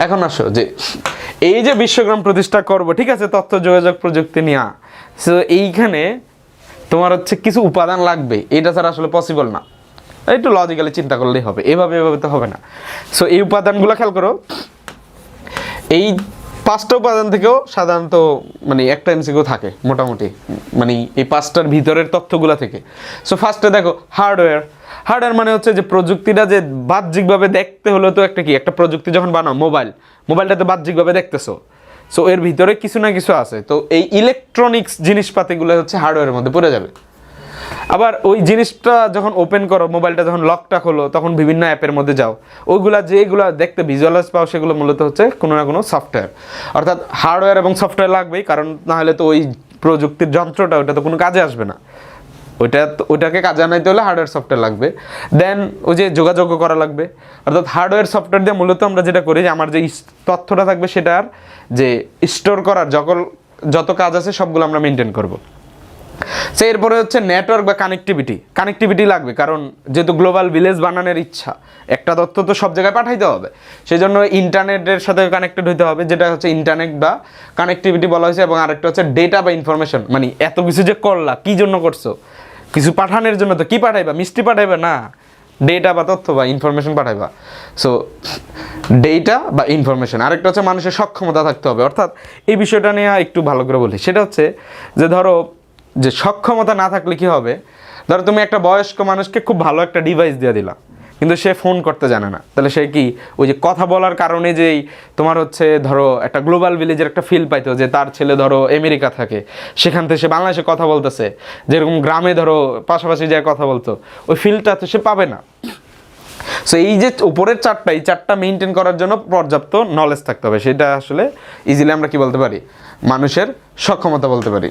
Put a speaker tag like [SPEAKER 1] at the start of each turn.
[SPEAKER 1] এখন আসো যে এই যে বিশ্বগ্রাম প্রতিষ্ঠা করব, ঠিক আছে, তথ্য যোগাযোগ প্রযুক্তি নিয়ে, সো এইখানে তোমার হচ্ছে কিছু উপাদান লাগবে, এটা ছাড়া আসলে পসিবল না। একটু লজিক্যালি চিন্তা করলেই হবে, এভাবে তো হবে না। সো এই উপাদানগুলো খেয়াল করো, এই 5টা উপাদান থেকেও সাধারণত মানে একটা এমসিকিউ থাকে মোটামুটি, মানে এই 5টার ভিতরের তথ্যগুলো থেকে। সো ফার্স্টে দেখো হার্ডওয়্যার মানে হচ্ছে যে প্রযুক্তিটা যে বাহ্যিকভাবে দেখতে হলো, তো একটা কি একটা প্রযুক্তি যখন বানাও, মোবাইলটা তো বাহ্যিকভাবে দেখতেছো, সো এর ভিতরে কিছু না কিছু আছে, তো এই ইলেকট্রনিক্স জিনিসপাতিগুলো হচ্ছে হার্ডওয়্যারের মধ্যে পড়ে যাবে। আবার ওই জিনিসটা যখন ওপেন করো, মোবাইলটা যখন লকটা খোলো, তখন বিভিন্ন অ্যাপের মধ্যে যাও, ওইগুলা যেগুলো দেখতে ভিজুয়ালাইজ পাও সেগুলো মূলত হচ্ছে কোনো না কোনো সফটওয়্যার। অর্থাৎ হার্ডওয়্যার এবং সফটওয়্যার লাগবেই, কারণ নাহলে তো ওই প্রযুক্তির যন্ত্রটা ওটা তো কোনো কাজে আসবে না। ওইটাকে কাজে আনাইতে হলে হার্ডওয়্যার সফটওয়্যার লাগবে। দেন ওই যে যোগাযোগও করা লাগবে, অর্থাৎ হার্ডওয়্যার সফটওয়্যার দিয়ে মূলত আমরা যেটা করি যে আমার যে তথ্যটা থাকবে সেটার যে স্টোর করার যত কাজ আছে সবগুলো আমরা মেনটেন করব। সে এরপরে হচ্ছে নেটওয়ার্ক বা কানেক্টিভিটি লাগবে, কারণ যেহেতু গ্লোবাল ভিলেজ বানানোর ইচ্ছা, একটা তথ্য তো সব জায়গায় পাঠাইতে হবে, সেই জন্য ইন্টারনেটের সাথে কানেক্টেড হইতে হবে, যেটা হচ্ছে ইন্টারনেট বা কানেক্টিভিটি বলা হয়েছে। এবং আরেকটা হচ্ছে ডেটা বা ইনফরমেশন, মানে এত কিছু যে করলা কী জন্য করছো, কিছু পাঠানোর জন্য, তো কি পাঠাইবা, মিষ্টি পাঠাইবা না, ডেটা বা তথ্য বা ইনফরমেশন পাঠাইবা। সো ডেটা বা ইনফরমেশন। আরেকটা হচ্ছে মানুষের সক্ষমতা থাকতে হবে, অর্থাৎ এই বিষয়টা নিয়ে একটু ভালো করে বলি, সেটা হচ্ছে যে ধরো যে সক্ষমতা না থাকলে কি হবে, ধরো তুমি একটা বয়স্ক মানুষকে খুব ভালো একটা ডিভাইস দিয়ে দিলা, কিন্তু সে ফোন করতে জানে না, তাহলে সে কি ওই যে কথা বলার কারণে যেই তোমার হচ্ছে ধরো একটা গ্লোবাল ভিলেজের একটা ফিল পাইতো, যে তার ছেলে ধরো আমেরিকা থাকে, সেখান থেকে সে বাংলাদেশে কথা বলতেছে, যেরকম গ্রামে ধরো পাশাপাশি যায় কথা বলতো, ওই ফিলটা তো সে পাবে না। সো এই যে উপরের এই চারটা মেনটেন করার জন্য পর্যাপ্ত নলেজ থাকতে হবে, সেটা আসলে ইজিলি আমরা কি বলতে পারি, মানুষের সক্ষমতা বলতে পারি।